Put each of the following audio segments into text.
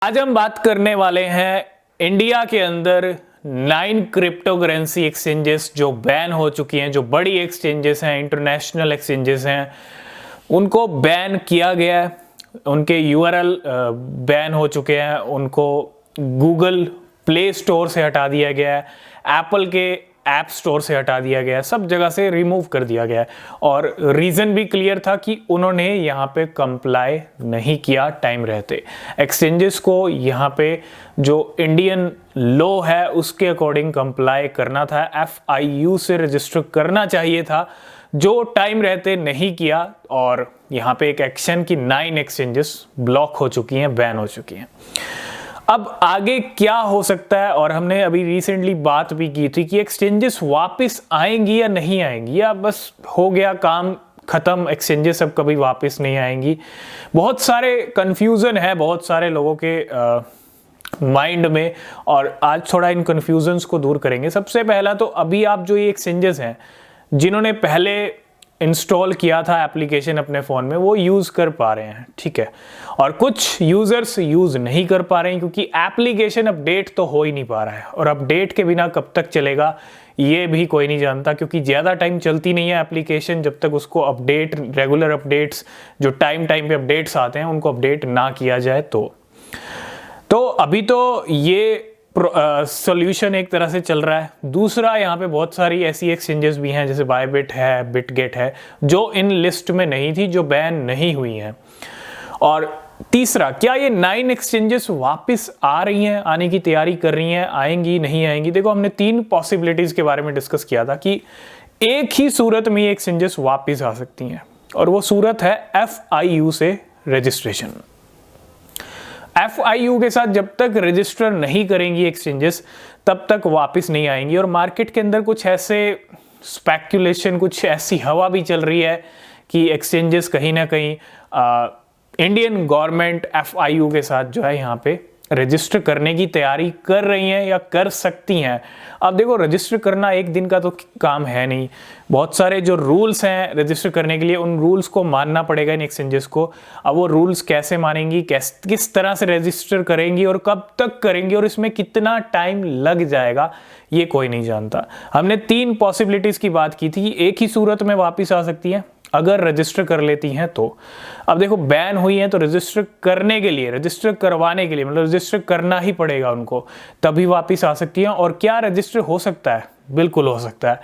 आज हम बात करने वाले हैं इंडिया के अंदर 9 क्रिप्टो करेंसी एक्सचेंजेस जो बैन हो चुकी हैं, जो बड़ी एक्सचेंजेस हैं, इंटरनेशनल एक्सचेंजेस हैं, उनको बैन किया गया है। उनके यूआरएल बैन हो चुके हैं, उनको गूगल प्ले स्टोर से हटा दिया गया है, एप्पल के ऐप स्टोर से हटा दिया गया है, सब जगह से रिमूव कर दिया गया है। और रीज़न भी क्लियर था कि उन्होंने यहाँ पे कंप्लाई नहीं किया टाइम रहते। एक्सचेंजेस को यहाँ पे जो इंडियन लॉ है उसके अकॉर्डिंग कंप्लाई करना था, FIU से रजिस्टर करना चाहिए था, जो टाइम रहते नहीं किया। और यहाँ पे एक एक्शन की 9 एक्सचेंजेस ब्लॉक हो चुकी हैं, बैन हो चुकी हैं। अब आगे क्या हो सकता है, और हमने अभी रिसेंटली बात भी की थी कि एक्सचेंजेस वापस आएंगी या नहीं आएंगी, या बस हो गया काम खत्म, एक्सचेंजेस अब कभी वापस नहीं आएंगी। बहुत सारे कंफ्यूजन है बहुत सारे लोगों के माइंड में, और आज थोड़ा इन कंफ्यूजन्स को दूर करेंगे। सबसे पहला तो अभी आप जो ये एक्सचेंजेस हैं जिन्होंने पहले इंस्टॉल किया था एप्लीकेशन अपने फ़ोन में, वो यूज़ कर पा रहे हैं, ठीक है। और कुछ यूज़र्स यूज़ नहीं कर पा रहे हैं क्योंकि एप्लीकेशन अपडेट तो हो ही नहीं पा रहा है, और अपडेट के बिना कब तक चलेगा ये भी कोई नहीं जानता, क्योंकि ज़्यादा टाइम चलती नहीं है एप्लीकेशन जब तक उसको अपडेट, रेगुलर अपडेट्स जो टाइम पे अपडेट्स आते हैं उनको अपडेट ना किया जाए। तो अभी तो ये सॉल्यूशन एक तरह से चल रहा है। दूसरा, यहाँ पे बहुत सारी ऐसी एक्सचेंजेस भी हैं जैसे बायबिट है, बिटगेट है, जो इन लिस्ट में नहीं थी, जो बैन नहीं हुई हैं। और तीसरा, क्या ये 9 एक्सचेंजेस वापस आ रही हैं, आने की तैयारी कर रही हैं, आएंगी नहीं आएंगी? देखो, हमने 3 पॉसिबिलिटीज के बारे में डिस्कस किया था कि एक ही सूरत में ये एक्सचेंजेस वापस आ सकती हैं, और वो सूरत है FIU से रजिस्ट्रेशन। FIU के साथ जब तक रजिस्टर नहीं करेंगी एक्सचेंजेस तब तक वापस नहीं आएंगी। और मार्केट के अंदर कुछ ऐसे स्पेक्यूलेशन, कुछ ऐसी हवा भी चल रही है कि एक्सचेंजेस कहीं ना कहीं इंडियन गवर्नमेंट FIU के साथ जो है यहाँ पे रजिस्टर करने की तैयारी कर रही हैं या कर सकती हैं। अब देखो, रजिस्टर करना एक दिन का तो काम है नहीं, बहुत सारे जो रूल्स हैं रजिस्टर करने के लिए, उन रूल्स को मानना पड़ेगा इन एक्सचेंजेस को। अब वो रूल्स कैसे मानेंगी, किस तरह से रजिस्टर करेंगी और कब तक करेंगी, और इसमें कितना टाइम लग जाएगा, ये कोई नहीं जानता। हमने 3 पॉसिबिलिटीज़ की बात की थी, एक ही सूरत में वापस आ सकती हैं अगर रजिस्टर कर लेती हैं तो। अब देखो, बैन हुई हैं तो रजिस्टर करने के लिए, रजिस्टर करवाने के लिए, मतलब रजिस्टर करना ही पड़ेगा उनको, तभी वापस आ सकती हैं। और क्या रजिस्टर हो सकता है? बिल्कुल हो सकता है।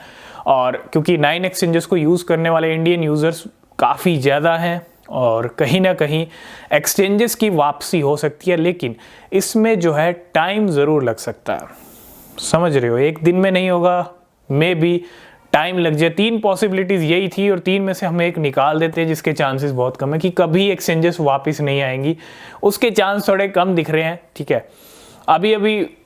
और क्योंकि 9 एक्सचेंजेस को यूज़ करने वाले इंडियन यूज़र्स काफ़ी ज़्यादा हैं, और कहीं ना कहीं एक्सचेंजेस की वापसी हो सकती है, लेकिन इसमें जो है टाइम ज़रूर लग सकता है। समझ रहे हो, एक दिन में नहीं होगा, मे बी टाइम लग जाए। 3 पॉसिबिलिटीज़ यही थी, और 3 में से हम एक निकाल देते हैं जिसके चांसेस बहुत कम है कि कभी एक्सचेंजेस वापस नहीं आएंगी, उसके चांस थोड़े कम दिख रहे हैं, ठीक है। अभी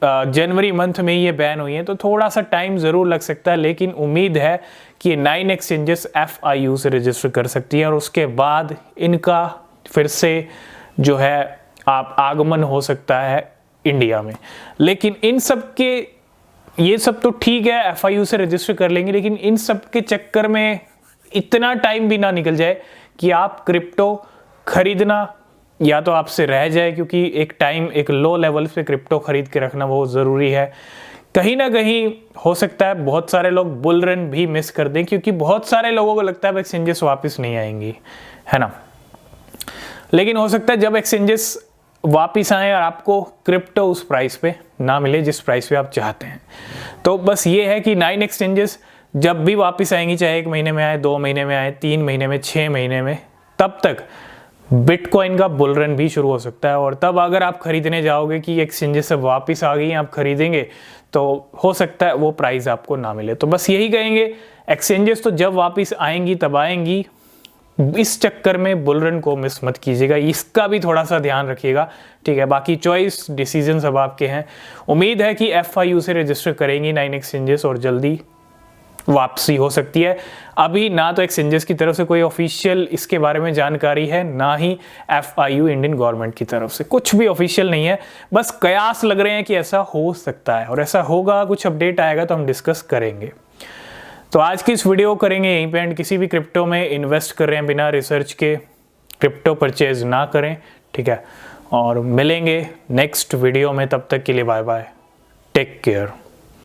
जनवरी मंथ में ये बैन हुई है, तो थोड़ा सा टाइम ज़रूर लग सकता है, लेकिन उम्मीद है कि 9 एक्सचेंजेस FIU से रजिस्टर कर सकती हैं, और उसके बाद इनका फिर से जो है आप आगमन हो सकता है इंडिया में। लेकिन इन सब के, ये सब तो ठीक है, FIU से रजिस्टर कर लेंगे, लेकिन इन सब के चक्कर में इतना टाइम भी ना निकल जाए कि आप क्रिप्टो खरीदना या तो आपसे रह जाए, क्योंकि एक लो लेवल पे क्रिप्टो खरीद के रखना बहुत ज़रूरी है। कहीं ना कहीं हो सकता है बहुत सारे लोग बुल रन भी मिस कर दें, क्योंकि बहुत सारे लोगों को लगता है एक्सचेंजेस वापस नहीं आएंगी, है ना। लेकिन हो सकता है जब एक्सचेंजेस वापिस आए और आपको क्रिप्टो उस प्राइस पे ना मिले जिस प्राइस पे आप चाहते हैं। तो बस ये है कि 9 एक्सचेंजेस जब भी वापस आएंगी, चाहे 1 महीने में आए, 2 महीने में आए, 3 महीने में, 6 महीने में, तब तक बिटकॉइन का बुल रन भी शुरू हो सकता है। और तब अगर आप खरीदने जाओगे कि एक्सचेंजेस सब वापस आ गई, आप खरीदेंगे, तो हो सकता है वो प्राइस आपको ना मिले। तो बस यही कहेंगे, एक्सचेंजेस तो जब वापस आएंगी तब आएंगी, इस चक्कर में बुल रन को मिस मत कीजिएगा, इसका भी थोड़ा सा ध्यान रखिएगा, ठीक है। बाकी चॉइस, डिसीजन सब आपके हैं। उम्मीद है कि FIU से रजिस्टर करेंगी 9 एक्सचेंजेस, और जल्दी वापसी हो सकती है। अभी ना तो एक्सचेंजेस की तरफ से कोई ऑफिशियल इसके बारे में जानकारी है, ना ही FIU इंडियन गवर्नमेंट की तरफ से कुछ भी ऑफिशियल नहीं है, बस कयास लग रहे हैं कि ऐसा हो सकता है, और ऐसा होगा, कुछ अपडेट आएगा तो हम डिस्कस करेंगे। तो आज की इस वीडियो करेंगे यहीं पे एंड। किसी भी क्रिप्टो में इन्वेस्ट कर रहे हैं बिना रिसर्च के, क्रिप्टो परचेज ना करें, ठीक है। और मिलेंगे नेक्स्ट वीडियो में, तब तक के लिए बाय बाय, टेक केयर।